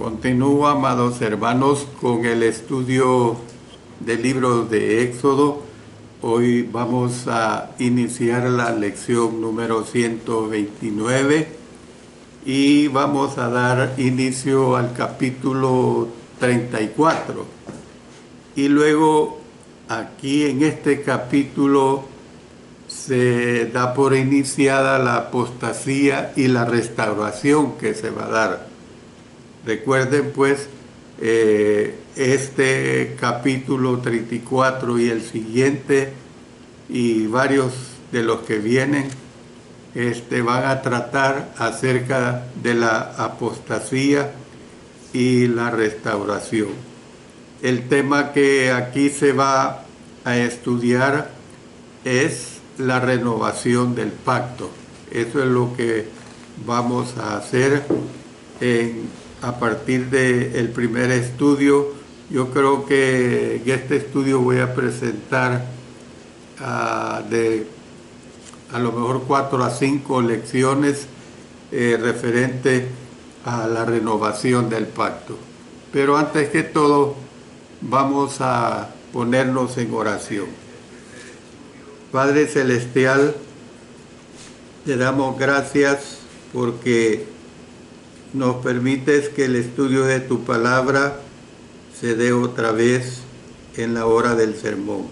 Continúo, amados hermanos, con el estudio del libro de Éxodo. Hoy vamos a iniciar la lección número 129 y vamos a dar inicio al capítulo 34. Y luego aquí en este capítulo se da por iniciada la apostasía y la restauración que se va a dar. Recuerden pues, este capítulo 34 y el siguiente y varios de los que vienen van a tratar acerca de la apostasía y la restauración. El tema que aquí se va a estudiar es la renovación del pacto. Eso es lo que vamos a hacer a partir del primer estudio. Yo creo que en este estudio voy a presentar a lo mejor 4 a 5 lecciones referente a la renovación del pacto. Pero antes que todo, vamos a ponernos en oración. Padre Celestial, te damos gracias porque nos permites que el estudio de tu palabra se dé otra vez en la hora del sermón.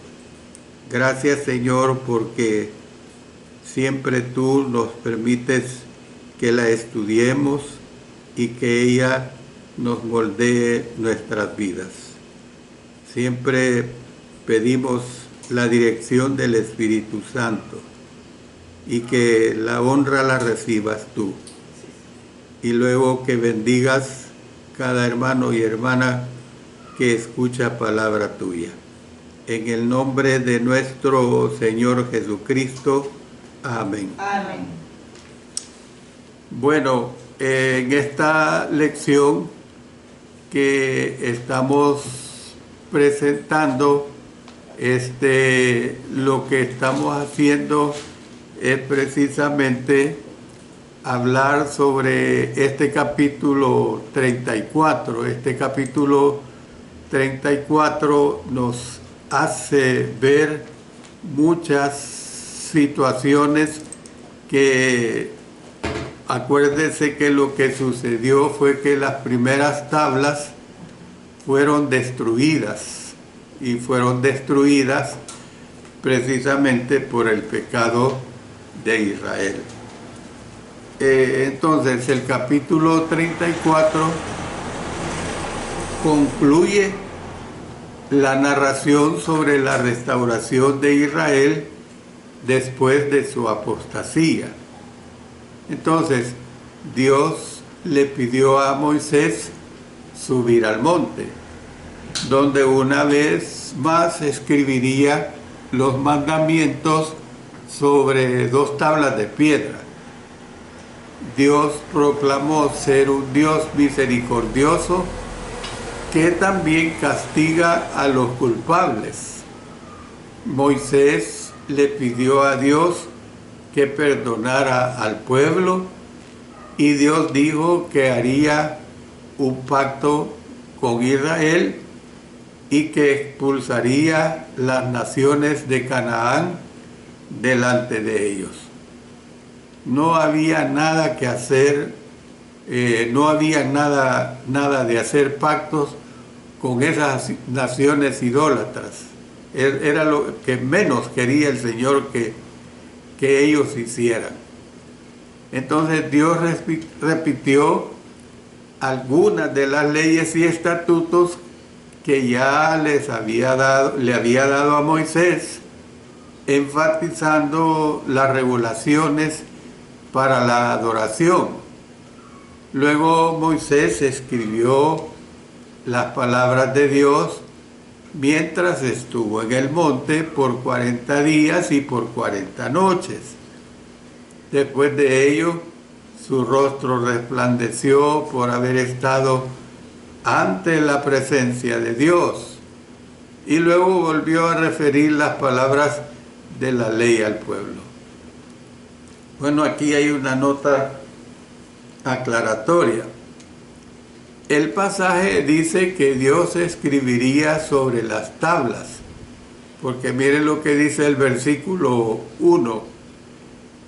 Gracias, Señor, porque siempre tú nos permites que la estudiemos y que ella nos moldee nuestras vidas. Siempre pedimos la dirección del Espíritu Santo y que la honra la recibas tú. Y luego que bendigas cada hermano y hermana que escucha palabra tuya. En el nombre de nuestro Señor Jesucristo. Amén. Amén. Bueno, en esta lección que estamos presentando, lo que estamos haciendo es precisamente hablar sobre este capítulo 34. Este capítulo 34 nos hace ver muchas situaciones que, acuérdense que lo que sucedió fue que las primeras tablas fueron destruidas y fueron destruidas precisamente por el pecado de Israel. Entonces el capítulo 34 concluye la narración sobre la restauración de Israel después de su apostasía. Entonces Dios le pidió a Moisés subir al monte, donde una vez más escribiría los mandamientos sobre 2 tablas de piedra. Dios proclamó ser un Dios misericordioso que también castiga a los culpables. Moisés le pidió a Dios que perdonara al pueblo y Dios dijo que haría un pacto con Israel y que expulsaría las naciones de Canaán delante de ellos. No había nada que hacer, no había nada de hacer pactos con esas naciones idólatras. Era lo que menos quería el Señor que ellos hicieran. Entonces Dios repitió algunas de las leyes y estatutos que ya le había dado a Moisés, enfatizando las regulaciones para la adoración. Luego Moisés escribió las palabras de Dios mientras estuvo en el monte por 40 días y por 40 noches. Después de ello, su rostro resplandeció por haber estado ante la presencia de Dios. Y luego volvió a referir las palabras de la ley al pueblo. Bueno, aquí hay una nota aclaratoria. El pasaje dice que Dios escribiría sobre las tablas, porque miren lo que dice el versículo 1.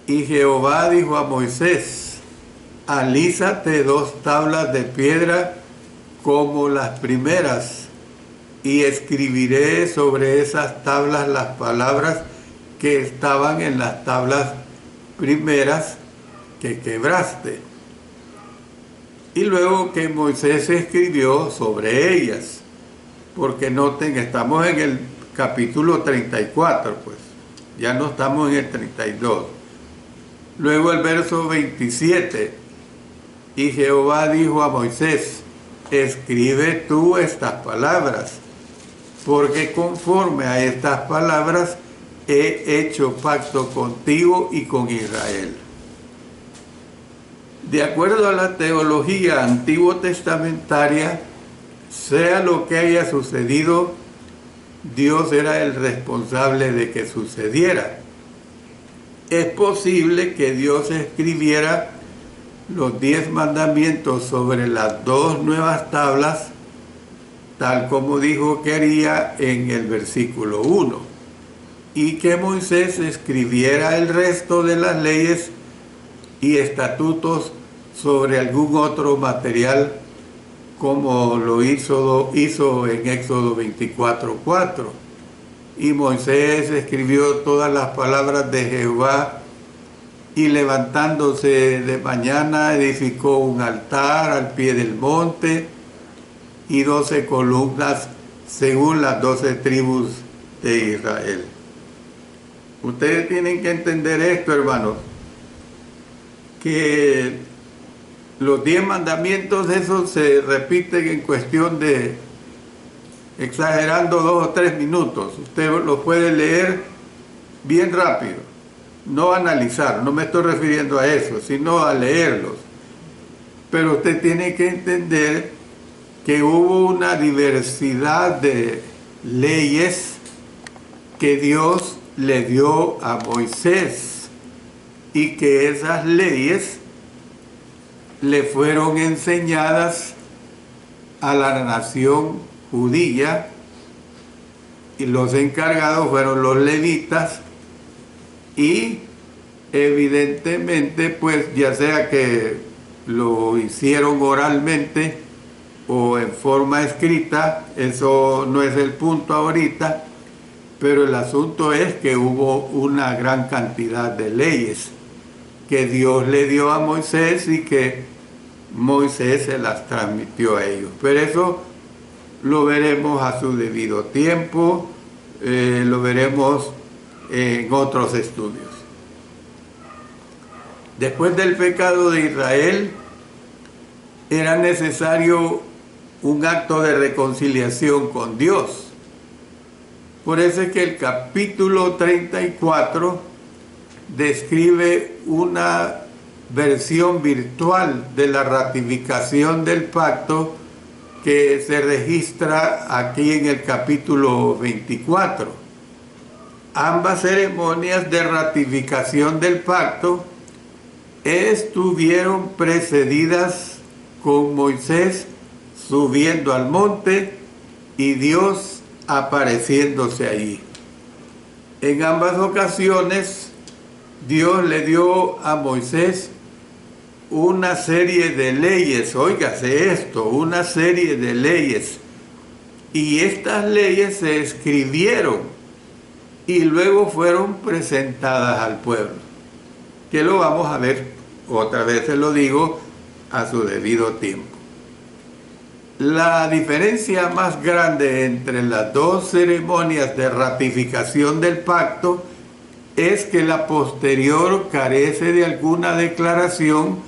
Y Jehová dijo a Moisés: alízate 2 tablas de piedra como las primeras, y escribiré sobre esas tablas las palabras que estaban en las tablas primeras que quebraste. Y luego que Moisés escribió sobre ellas, porque noten, estamos en el capítulo 34, pues, ya no estamos en el 32. Luego el verso 27, y Jehová dijo a Moisés: escribe tú estas palabras, porque conforme a estas palabras he hecho pacto contigo y con Israel. De acuerdo a la teología antiguo testamentaria, sea lo que haya sucedido, Dios era el responsable de que sucediera. Es posible que Dios escribiera los 10 mandamientos sobre las 2 nuevas tablas, tal como dijo que haría en el versículo 1, y que Moisés escribiera el resto de las leyes y estatutos sobre algún otro material, como lo hizo en Éxodo 24:4. Y Moisés escribió todas las palabras de Jehová, y levantándose de mañana edificó un altar al pie del monte y 12 columnas según las 12 tribus de Israel. Ustedes tienen que entender esto, hermanos, que los 10 mandamientos, esos se repiten en cuestión de, exagerando, 2 o 3 minutos. Usted los puede leer bien rápido, no analizar, no me estoy refiriendo a eso, sino a leerlos. Pero usted tiene que entender que hubo una diversidad de leyes que Dios le dio a Moisés, y que esas leyes le fueron enseñadas a la nación judía, y los encargados fueron los levitas, y evidentemente, pues, ya sea que lo hicieron oralmente o en forma escrita, eso no es el punto ahorita, pero el asunto es que hubo una gran cantidad de leyes que Dios le dio a Moisés y que Moisés se las transmitió a ellos. Pero eso lo veremos a su debido tiempo, lo veremos en otros estudios. Después del pecado de Israel, era necesario un acto de reconciliación con Dios. Por eso es que el capítulo 34 describe una versión virtual de la ratificación del pacto que se registra aquí en el capítulo 24. Ambas ceremonias de ratificación del pacto estuvieron precedidas con Moisés subiendo al monte y Dios apareciéndose allí. En ambas ocasiones, Dios le dio a Moisés una serie de leyes, óigase esto, una serie de leyes, y estas leyes se escribieron y luego fueron presentadas al pueblo, que lo vamos a ver, otra vez se lo digo, a su debido tiempo. La diferencia más grande entre las dos ceremonias de ratificación del pacto es que la posterior carece de alguna declaración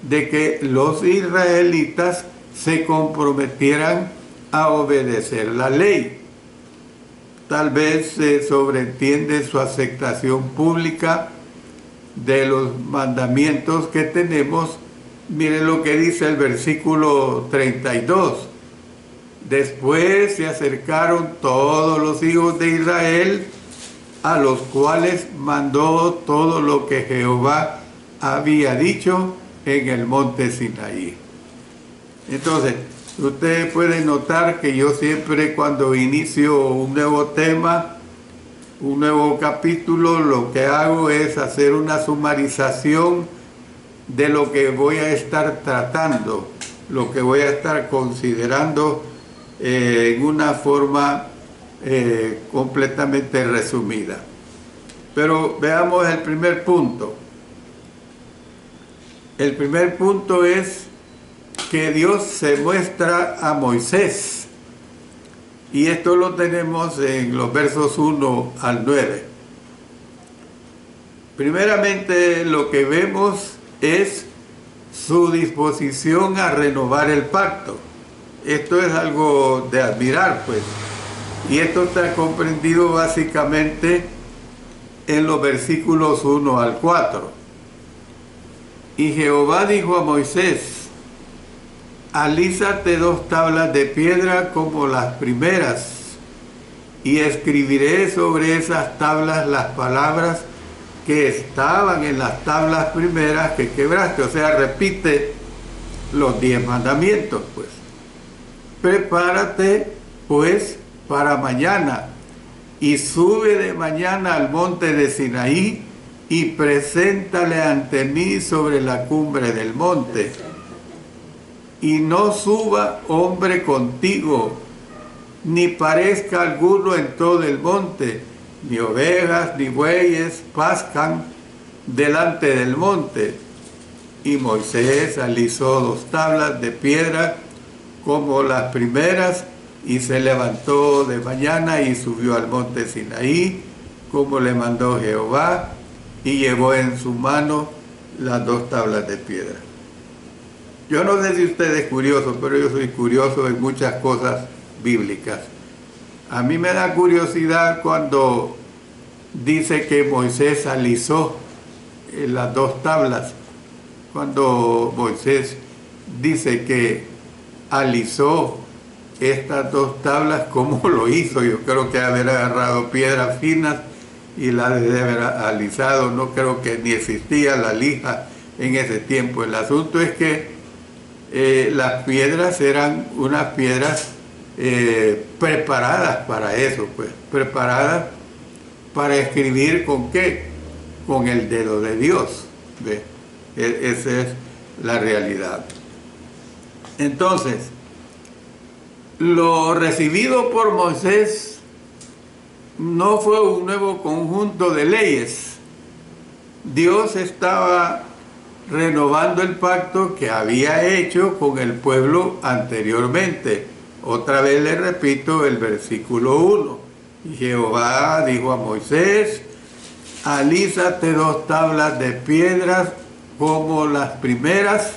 de que los israelitas se comprometieran a obedecer la ley. Tal vez se sobreentiende su aceptación pública de los mandamientos que tenemos. Miren lo que dice el versículo 32. Después se acercaron todos los hijos de Israel, a los cuales mandó todo lo que Jehová había dicho en el monte Sinaí. Entonces, Ustedes pueden notar que yo siempre cuando inicio un nuevo tema, un nuevo capítulo, lo que hago es hacer una sumarización de lo que voy a estar tratando, lo que voy a estar considerando en una forma completamente resumida. Pero veamos el primer punto. El primer punto es que Dios se muestra a Moisés. Y esto lo tenemos en los versos 1 al 9. Primeramente lo que vemos es su disposición a renovar el pacto. Esto es algo de admirar, pues. Y esto está comprendido básicamente en los versículos 1 al 4. Y Jehová dijo a Moisés: alízate 2 tablas de piedra como las primeras, y escribiré sobre esas tablas las palabras que estaban en las tablas primeras que quebraste. O sea, repite los 10 mandamientos, pues. Prepárate, pues, para mañana, y sube de mañana al monte de Sinaí, y preséntale ante mí sobre la cumbre del monte. Y no suba hombre contigo, ni parezca alguno en todo el monte, ni ovejas ni bueyes pascan delante del monte. Y Moisés alisó 2 tablas de piedra como las primeras, y se levantó de mañana y subió al monte Sinaí, como le mandó Jehová, y llevó en su mano las 2 tablas de piedra. Yo no sé si usted es curioso, pero yo soy curioso en muchas cosas bíblicas. A mí me da curiosidad cuando dice que Moisés alisó las 2 tablas. Cuando Moisés dice que alisó estas 2 tablas, ¿cómo lo hizo? Yo creo que haber agarrado piedras finas y la de haber alisado. No creo que ni existía la lija en ese tiempo. El asunto es que las piedras eran unas piedras preparadas para eso, pues, preparadas para escribir ¿con qué? Con el dedo de Dios. ¿Ve? Esa es la realidad. Entonces, lo recibido por Moisés no fue un nuevo conjunto de leyes. Dios estaba renovando el pacto que había hecho con el pueblo anteriormente. Otra vez le repito el versículo 1. Y Jehová dijo a Moisés: alízate 2 tablas de piedras como las primeras,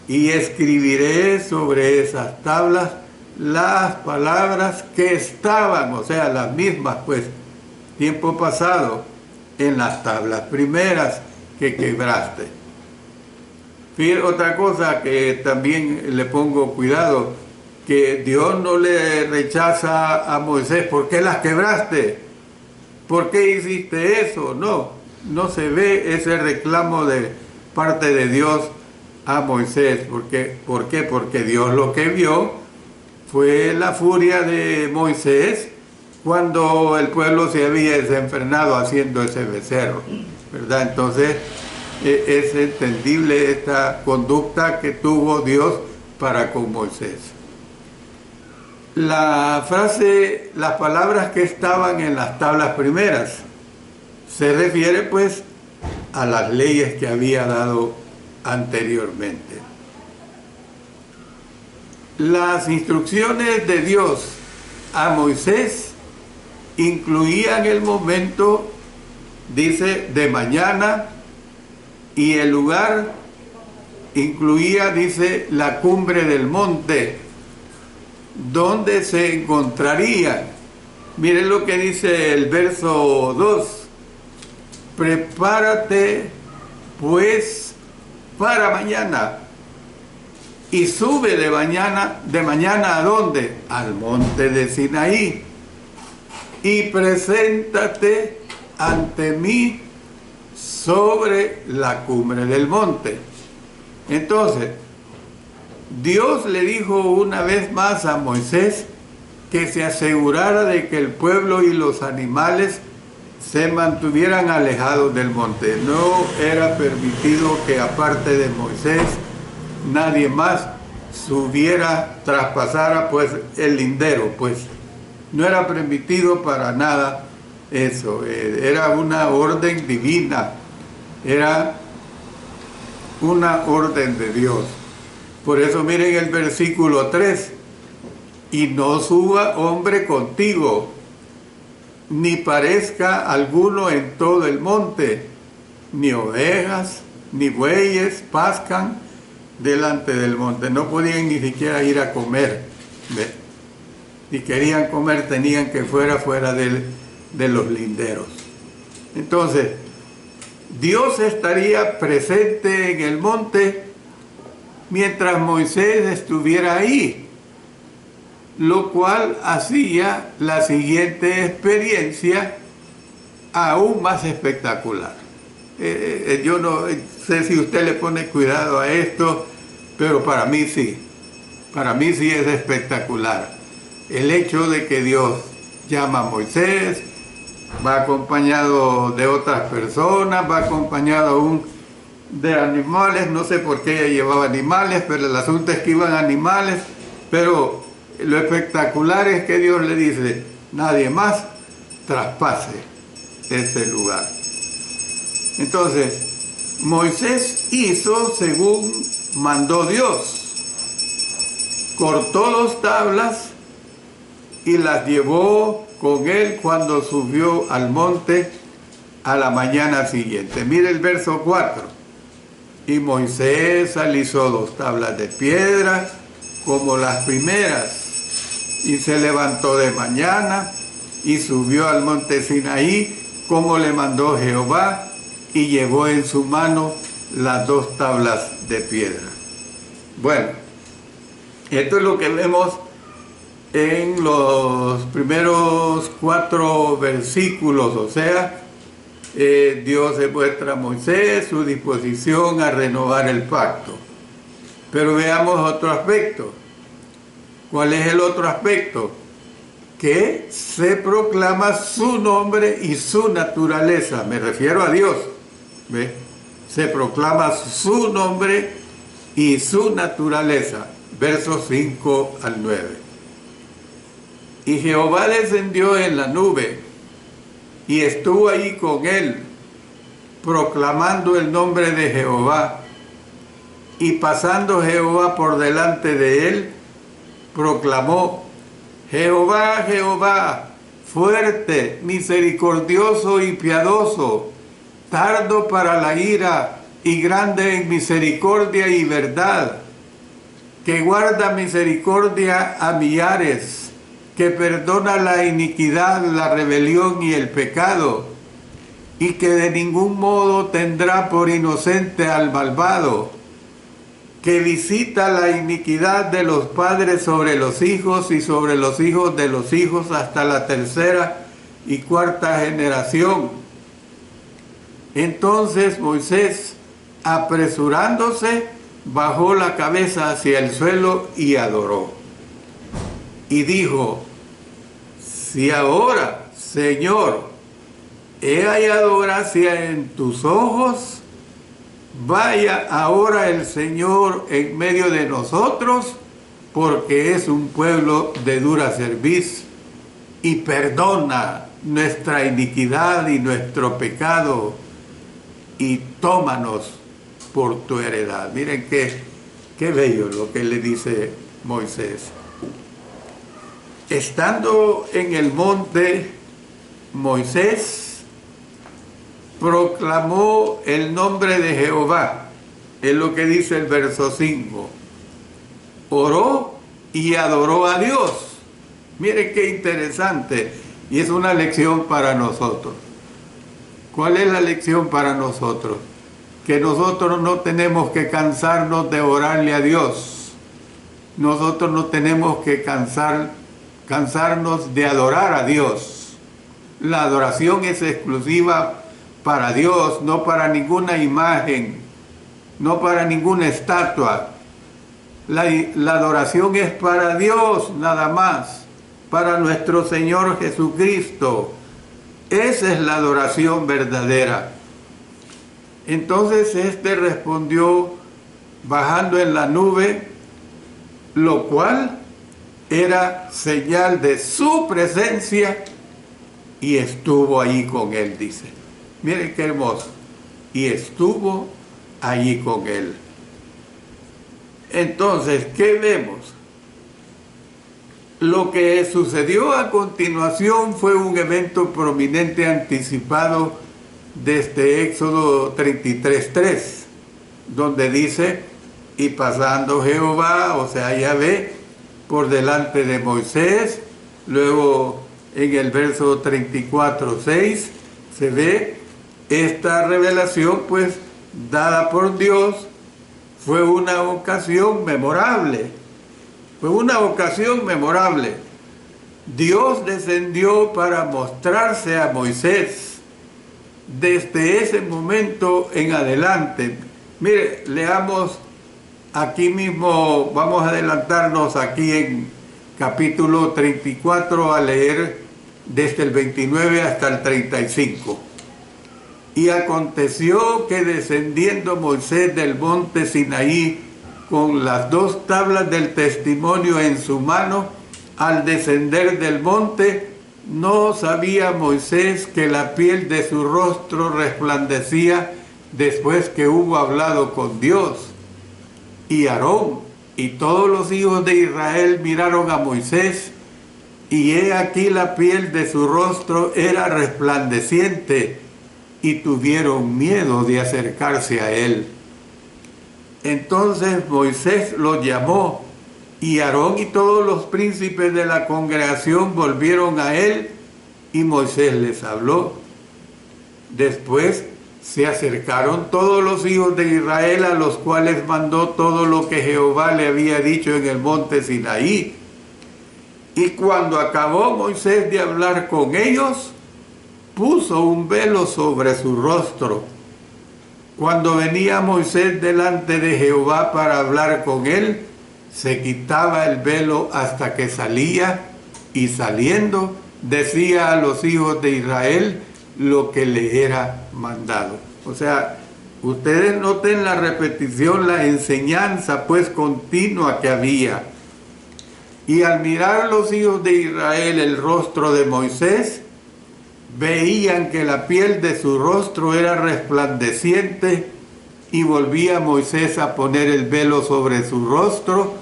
y escribiré sobre esas tablas las palabras que estaban, o sea, las mismas, pues, tiempo pasado, en las tablas primeras que quebraste. Fíjate, otra cosa que también le pongo cuidado, que Dios no le rechaza a Moisés: ¿por qué las quebraste? ¿Por qué hiciste eso? No, no se ve ese reclamo de parte de Dios a Moisés. ¿Por qué? Porque Dios lo que vio fue la furia de Moisés cuando el pueblo se había desenfrenado haciendo ese becerro, ¿verdad? Entonces es entendible esta conducta que tuvo Dios para con Moisés. La frase, las palabras que estaban en las tablas primeras, se refiere pues a las leyes que había dado anteriormente. Las instrucciones de Dios a Moisés incluían el momento, dice, de mañana, y el lugar incluía, dice, la cumbre del monte, donde se encontrarían. Miren lo que dice el verso 2: prepárate pues para mañana, y sube de mañana ¿a dónde? Al monte de Sinaí, y preséntate ante mí sobre la cumbre del monte. Entonces, Dios le dijo una vez más a Moisés que se asegurara de que el pueblo y los animales se mantuvieran alejados del monte. No era permitido que aparte de Moisés nadie más subiera, traspasara pues el lindero, pues no era permitido para nada eso. Era una orden divina, era una orden de Dios. Por eso miren el versículo 3, y no suba hombre contigo, ni parezca alguno en todo el monte, ni ovejas, ni bueyes pascan delante del monte. No podían ni siquiera ir a comer. Si querían comer tenían que fuera de los linderos. Entonces, Dios estaría presente en el monte mientras Moisés estuviera ahí, lo cual hacía la siguiente experiencia aún más espectacular. Yo no sé si usted le pone cuidado a esto, pero para mí sí es espectacular. El hecho de que Dios llama a Moisés, va acompañado de otras personas, va acompañado aún de animales, no sé por qué ella llevaba animales, pero el asunto es que iban animales, pero lo espectacular es que Dios le dice, nadie más traspase ese lugar. Entonces, Moisés hizo según mandó Dios. Cortó 2 tablas y las llevó con él cuando subió al monte a la mañana siguiente. Mire el verso 4. Y Moisés alisó 2 tablas de piedra como las primeras, y se levantó de mañana y subió al monte Sinaí como le mandó Jehová, y llevó en su mano las 2 tablas de piedra. Bueno, esto es lo que vemos en los primeros 4 versículos, o sea, Dios le muestra a Moisés su disposición a renovar el pacto. Pero veamos otro aspecto. ¿Cuál es el otro aspecto? Que se proclama su nombre y su naturaleza. Me refiero a Dios. ¿Ve? Se proclama su nombre y su naturaleza. Versos 5 al 9. Y Jehová descendió en la nube y estuvo ahí con él, proclamando el nombre de Jehová. Y pasando Jehová por delante de él, proclamó, Jehová, Jehová, fuerte, misericordioso y piadoso, tardo para la ira y grande en misericordia y verdad, que guarda misericordia a millares, que perdona la iniquidad, la rebelión y el pecado, y que de ningún modo tendrá por inocente al malvado, que visita la iniquidad de los padres sobre los hijos y sobre los hijos de los hijos hasta la 3ª y 4ª generación. Entonces Moisés, apresurándose, bajó la cabeza hacia el suelo y adoró. Y dijo, si ahora, Señor, he hallado gracia en tus ojos, vaya ahora el Señor en medio de nosotros, porque es un pueblo de dura cerviz, y perdona nuestra iniquidad y nuestro pecado, y tómanos por tu heredad. Miren qué bello lo que le dice Moisés. Estando en el monte, Moisés proclamó el nombre de Jehová, es lo que dice el verso 5. Oró y adoró a Dios. Miren qué interesante, y es una lección para nosotros. ¿Cuál es la lección para nosotros? Que nosotros no tenemos que cansarnos de orarle a Dios. Nosotros no tenemos que cansarnos de adorar a Dios. La adoración es exclusiva para Dios, no para ninguna imagen, no para ninguna estatua. La adoración es para Dios nada más, para nuestro Señor Jesucristo. Esa es la adoración verdadera. Entonces este respondió bajando en la nube, lo cual era señal de su presencia, y estuvo allí con él, dice. Miren qué hermoso. Y estuvo allí con él. Entonces, ¿qué vemos? Lo que sucedió a continuación fue un evento prominente anticipado desde Éxodo 33:3, donde dice, y pasando Jehová, o sea, Yahvé, por delante de Moisés. Luego en el verso 34:6 se ve esta revelación, pues, dada por Dios. Fue una ocasión memorable. Fue una ocasión memorable. Dios descendió para mostrarse a Moisés. Desde ese momento en adelante. Mire, leamos aquí mismo, vamos a adelantarnos aquí en capítulo 34 a leer desde el 29 hasta el 35. Y aconteció que descendiendo Moisés del monte Sinaí con las 2 tablas del testimonio en su mano, al descender del monte, no sabía Moisés que la piel de su rostro resplandecía después que hubo hablado con Dios. Y Aarón y todos los hijos de Israel miraron a Moisés, y he aquí la piel de su rostro era resplandeciente, y tuvieron miedo de acercarse a él. Entonces Moisés los llamó, y Aarón y todos los príncipes de la congregación volvieron a él, y Moisés les habló. Después se acercaron todos los hijos de Israel, a los cuales mandó todo lo que Jehová le había dicho en el monte Sinaí. Y cuando acabó Moisés de hablar con ellos, puso un velo sobre su rostro. Cuando venía Moisés delante de Jehová para hablar con él, se quitaba el velo hasta que salía, y saliendo decía a los hijos de Israel lo que le era mandado. O sea, ustedes noten la repetición, la enseñanza pues continua que había. Y al mirar los hijos de Israel el rostro de Moisés, veían que la piel de su rostro era resplandeciente, y volvía Moisés a poner el velo sobre su rostro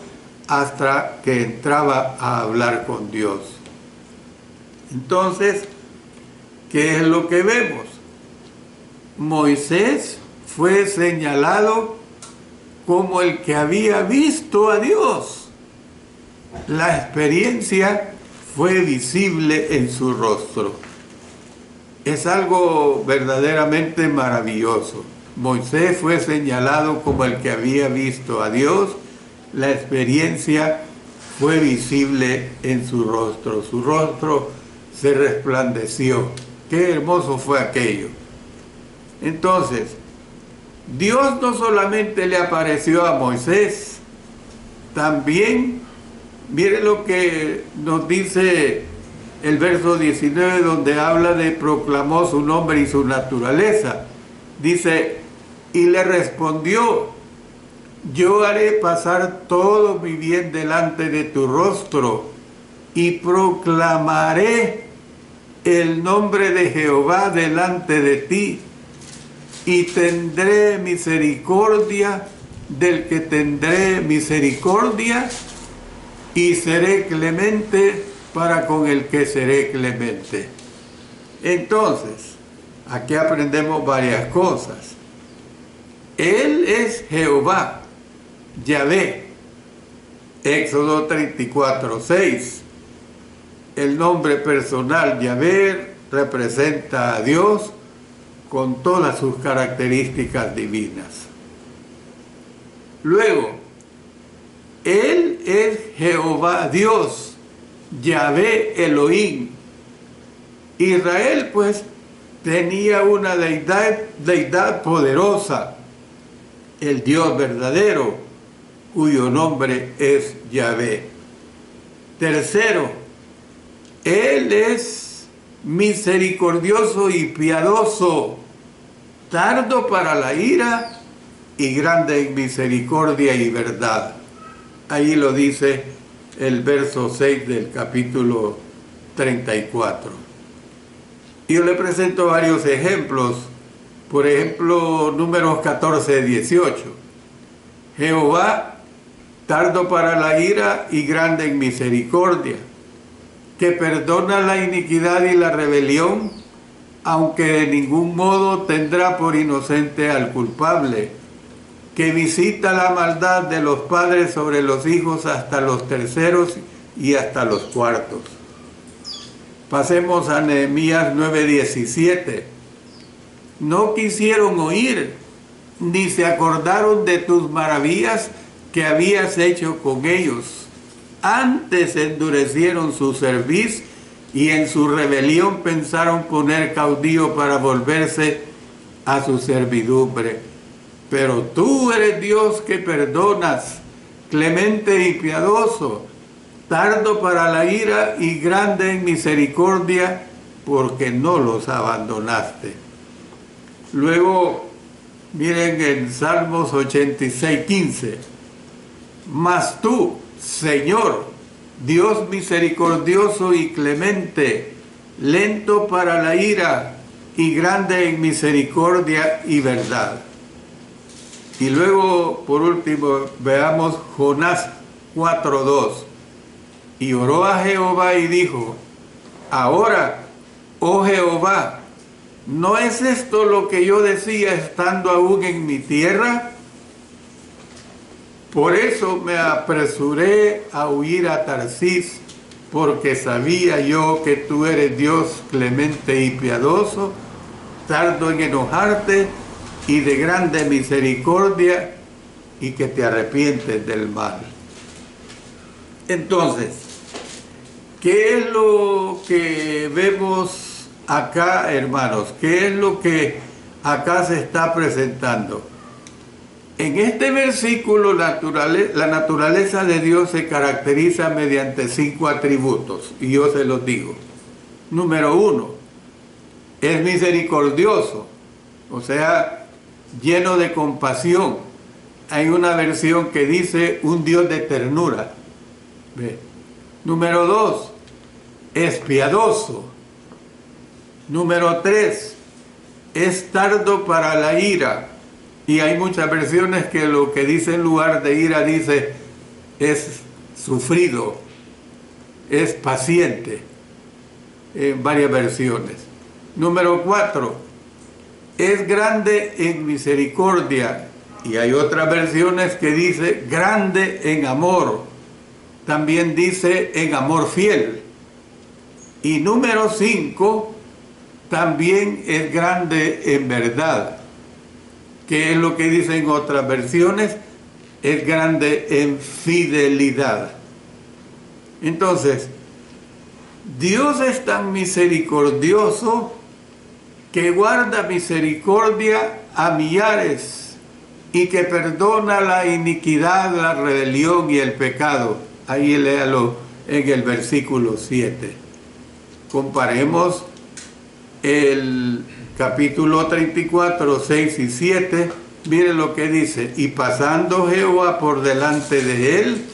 hasta que entraba a hablar con Dios. Entonces, ¿qué es lo que vemos? Moisés fue señalado como el que había visto a Dios. La experiencia fue visible en su rostro. Es algo verdaderamente maravilloso. Moisés fue señalado como el que había visto a Dios. La experiencia fue visible en su rostro. Su rostro se resplandeció. Qué hermoso fue aquello. Entonces, Dios no solamente le apareció a Moisés, también, mire lo que nos dice el verso 19, donde habla de proclamó su nombre y su naturaleza. Dice, y le respondió, yo haré pasar todo mi bien delante de tu rostro, y proclamaré el nombre de Jehová delante de ti, y tendré misericordia del que tendré misericordia, y seré clemente para con el que seré clemente. Entonces, aquí aprendemos varias cosas. Él es Jehová, Yahvé. Éxodo 34:6. El nombre personal Yahvé representa a Dios con todas sus características divinas. Luego, Él es Jehová Dios, Yahvé Elohim. Israel pues tenía una deidad poderosa, el Dios verdadero, cuyo nombre es Yahvé. Tercero, Él es misericordioso y piadoso, tardo para la ira y grande en misericordia y verdad. Ahí lo dice el verso 6 del capítulo 34. Yo le presento varios ejemplos. Por ejemplo, Números 14, 18. Jehová, tardo para la ira y grande en misericordia, que perdona la iniquidad y la rebelión, aunque de ningún modo tendrá por inocente al culpable, que visita la maldad de los padres sobre los hijos hasta los terceros y hasta los cuartos. Pasemos a Nehemías 9:17. No quisieron oír, ni se acordaron de tus maravillas que habías hecho con ellos. Antes endurecieron su cerviz y en su rebelión pensaron poner caudillo para volverse a su servidumbre. Pero tú eres Dios que perdonas, clemente y piadoso, tardo para la ira y grande en misericordia, porque no los abandonaste. Luego, miren en Salmos 86:15. Mas tú, Señor, Dios misericordioso y clemente, lento para la ira y grande en misericordia y verdad. Y luego, por último, veamos Jonás 4:2. Y oró a Jehová y dijo: ahora, oh Jehová, ¿no es esto lo que yo decía estando aún en mi tierra? Por eso me apresuré a huir a Tarsis, porque sabía yo que tú eres Dios clemente y piadoso, tardo en enojarte y de grande misericordia, y que te arrepientes del mal. Entonces, ¿qué es lo que vemos acá, hermanos? ¿Qué es lo que acá se está presentando? En este versículo, la naturaleza de Dios se caracteriza mediante 5 atributos, y yo se los digo. Número 1, es misericordioso, o sea, lleno de compasión. Hay una versión que dice un Dios de ternura. ¿Ve? Número 2, es piadoso. Número 3, es tardo para la ira. Y hay muchas versiones que lo que dice en lugar de ira dice es sufrido, es paciente, en varias versiones. Número 4, es grande en misericordia, y hay otras versiones que dice grande en amor, también dice en amor fiel. Y número 5, también es grande en verdad, que es lo que dicen otras versiones, es grande en fidelidad. Entonces, Dios es tan misericordioso que guarda misericordia a millares y que perdona la iniquidad, la rebelión y el pecado. Ahí léalo en el versículo 7. Comparemos el capítulo 34, 6 y 7, miren lo que dice. Y pasando Jehová por delante de él,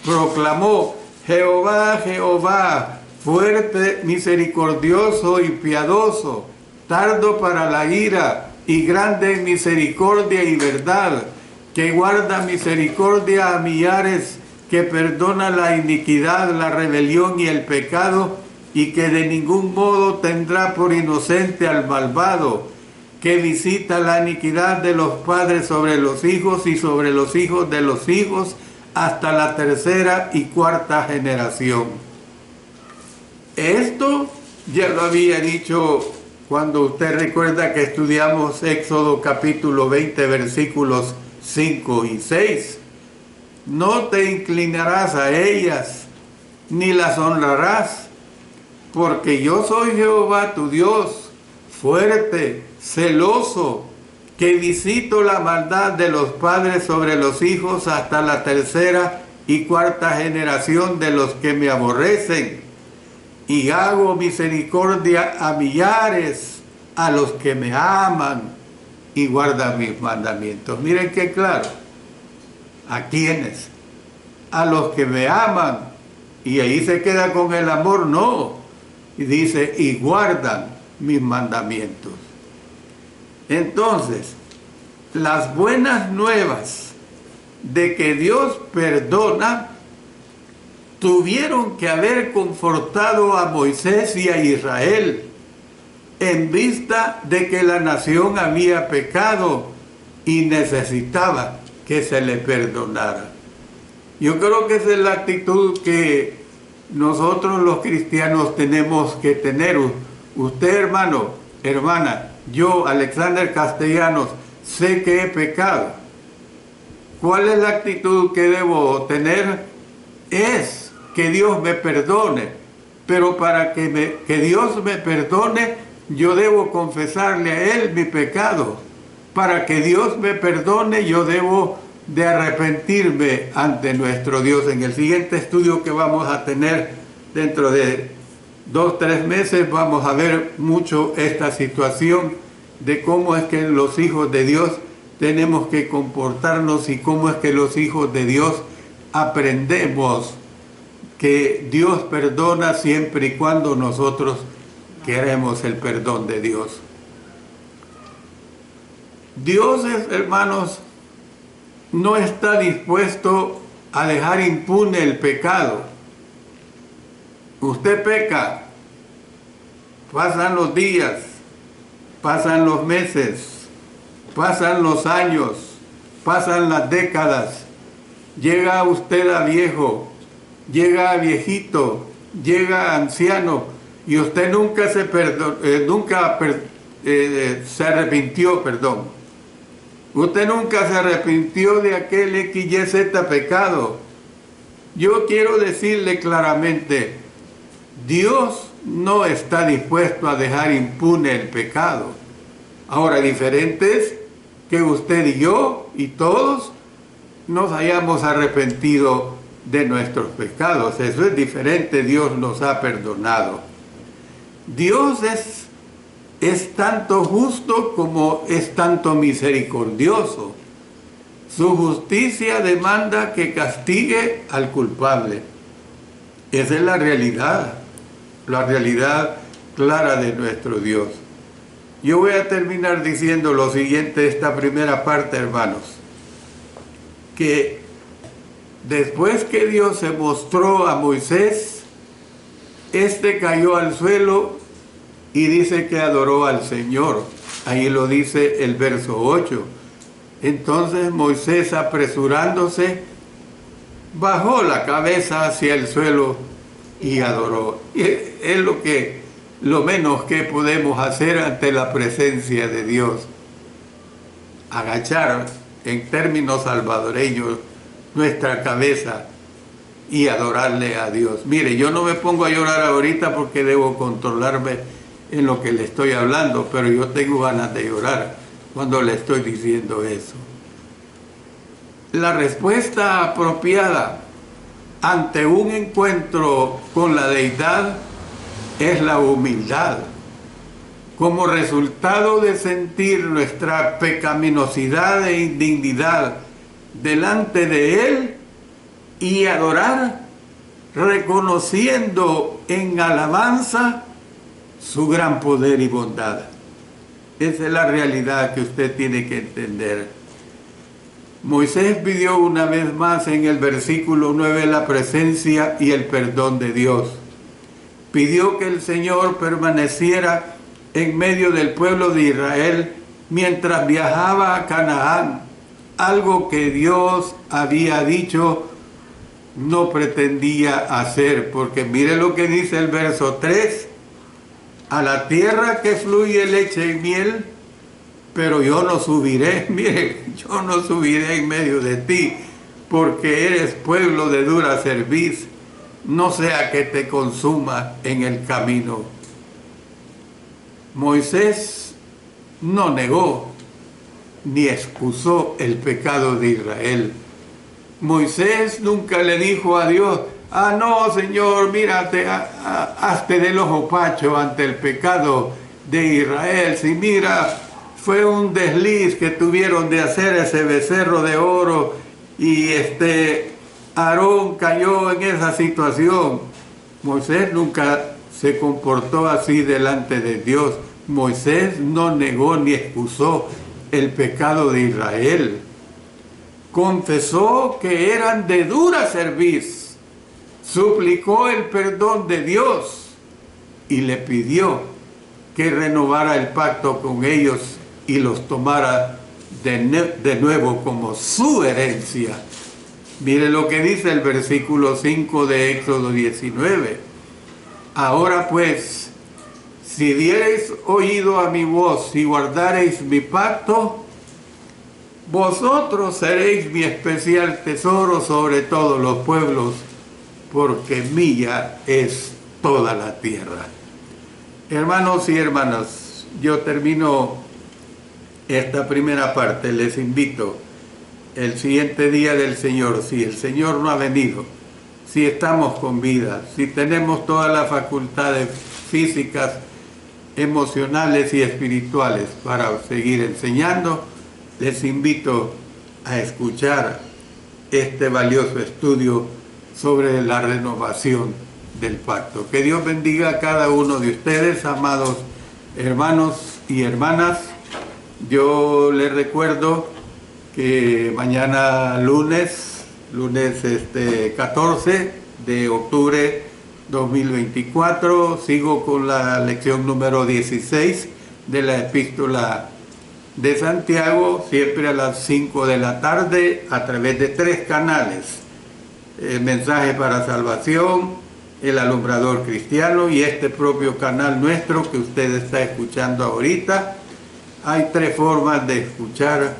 proclamó: Jehová, Jehová, fuerte, misericordioso y piadoso, tardo para la ira y grande en misericordia y verdad, que guarda misericordia a millares, que perdona la iniquidad, la rebelión y el pecado, y que de ningún modo tendrá por inocente al malvado, que visita la iniquidad de los padres sobre los hijos y sobre los hijos de los hijos hasta la tercera y cuarta generación. Esto ya lo había dicho cuando usted recuerda que estudiamos Éxodo capítulo 20 versículos 5 y 6. No te inclinarás a ellas, ni las honrarás, porque yo soy Jehová tu Dios, fuerte, celoso, que visito la maldad de los padres sobre los hijos hasta la tercera y cuarta generación de los que me aborrecen, y hago misericordia a millares, a los que me aman y guardan mis mandamientos. Miren qué claro. ¿A quiénes? A los que me aman. Y ahí se queda con el amor, no. Y dice, y guardan mis mandamientos. Entonces, las buenas nuevas de que Dios perdona tuvieron que haber confortado a Moisés y a Israel en vista de que la nación había pecado y necesitaba que se le perdonara. Yo creo que esa es la actitud que nosotros los cristianos tenemos que tener. Usted, hermano, hermana, yo, Alexander Castellanos, sé que he pecado. ¿Cuál es la actitud que debo tener? Es que Dios me perdone, pero para que Dios me perdone, yo debo confesarle a Él mi pecado. Para que Dios me perdone, yo debo de arrepentirme ante nuestro Dios. En el siguiente estudio que vamos a tener dentro de 2-3 meses, vamos a ver mucho esta situación de cómo es que los hijos de Dios tenemos que comportarnos y cómo es que los hijos de Dios aprendemos que Dios perdona siempre y cuando nosotros queremos el perdón de Dios. Dios, hermanos, no está dispuesto a dejar impune el pecado. Usted peca, pasan los días, pasan los meses, pasan los años, pasan las décadas, llega usted a viejo, llega a viejito, llega a anciano, y usted nunca se arrepintió, Usted nunca se arrepintió de aquel XYZ pecado. Yo quiero decirle claramente, Dios no está dispuesto a dejar impune el pecado. Ahora, diferente es que usted y yo y todos nos hayamos arrepentido de nuestros pecados. Eso es diferente, Dios nos ha perdonado. Dios es tanto justo como es tanto misericordioso. Su justicia demanda que castigue al culpable. Esa es la realidad clara de nuestro Dios. Yo voy a terminar diciendo lo siguiente, esta primera parte, hermanos, que después que Dios se mostró a Moisés, este cayó al suelo y dice que adoró al Señor. Ahí lo dice el verso 8. Entonces Moisés, apresurándose, bajó la cabeza hacia el suelo y adoró. Y es lo menos que podemos hacer ante la presencia de Dios. Agachar, en términos salvadoreños, nuestra cabeza y adorarle a Dios. Mire, yo no me pongo a llorar ahorita porque debo controlarme en lo que le estoy hablando, pero yo tengo ganas de llorar cuando le estoy diciendo eso. La respuesta apropiada ante un encuentro con la deidad es la humildad. Como resultado de sentir nuestra pecaminosidad e indignidad delante de Él y adorar, reconociendo en alabanza su gran poder y bondad. Esa es la realidad que usted tiene que entender. Moisés pidió una vez más en el versículo 9 la presencia y el perdón de Dios. Pidió que el Señor permaneciera en medio del pueblo de Israel mientras viajaba a Canaán, algo que Dios había dicho no pretendía hacer, porque mire lo que dice el verso 3, a la tierra que fluye leche y miel, pero yo no subiré, mire, yo no subiré en medio de ti, porque eres pueblo de dura cerviz, no sea que te consuma en el camino. Moisés no negó ni excusó el pecado de Israel. Moisés nunca le dijo a Dios: ah, no, Señor, mírate, hazte del ojo pacho ante el pecado de Israel. Si mira, fue un desliz que tuvieron de hacer ese becerro de oro y Aarón cayó en esa situación. Moisés nunca se comportó así delante de Dios. Moisés no negó ni excusó el pecado de Israel. Confesó que eran de dura cerviz, suplicó el perdón de Dios y le pidió que renovara el pacto con ellos y los tomara de nuevo como su herencia. Mire lo que dice el versículo 5 de Éxodo 19. Ahora pues, si diereis oído a mi voz y guardareis mi pacto, vosotros seréis mi especial tesoro sobre todos los pueblos, porque mía es toda la tierra. Hermanos y hermanas, yo termino esta primera parte. Les invito el siguiente día del Señor, si el Señor no ha venido, si estamos con vida, si tenemos todas las facultades físicas, emocionales y espirituales para seguir enseñando, les invito a escuchar este valioso estudio sobre la renovación del pacto. Que Dios bendiga a cada uno de ustedes, amados hermanos y hermanas. Yo les recuerdo que mañana lunes 14 de octubre 2024, sigo con la lección número 16 de la epístola de Santiago, siempre a las 5 de la tarde, a través de 3 canales: el Mensaje para Salvación, el Alumbrador Cristiano y este propio canal nuestro que usted está escuchando ahorita. Hay 3 formas de escuchar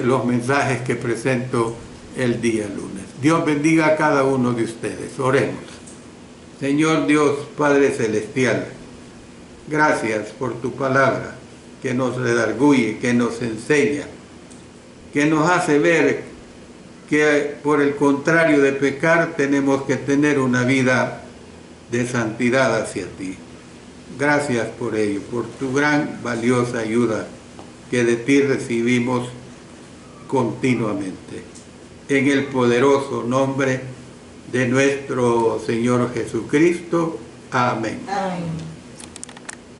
los mensajes que presento el día lunes. Dios bendiga a cada uno de ustedes. Oremos. Señor Dios, Padre Celestial, gracias por tu palabra que nos redarguye, que nos enseña, que nos hace ver que por el contrario de pecar tenemos que tener una vida de santidad hacia ti. Gracias por ello, por tu gran valiosa ayuda que de ti recibimos continuamente. En el poderoso nombre de nuestro Señor Jesucristo. Amén. Amén.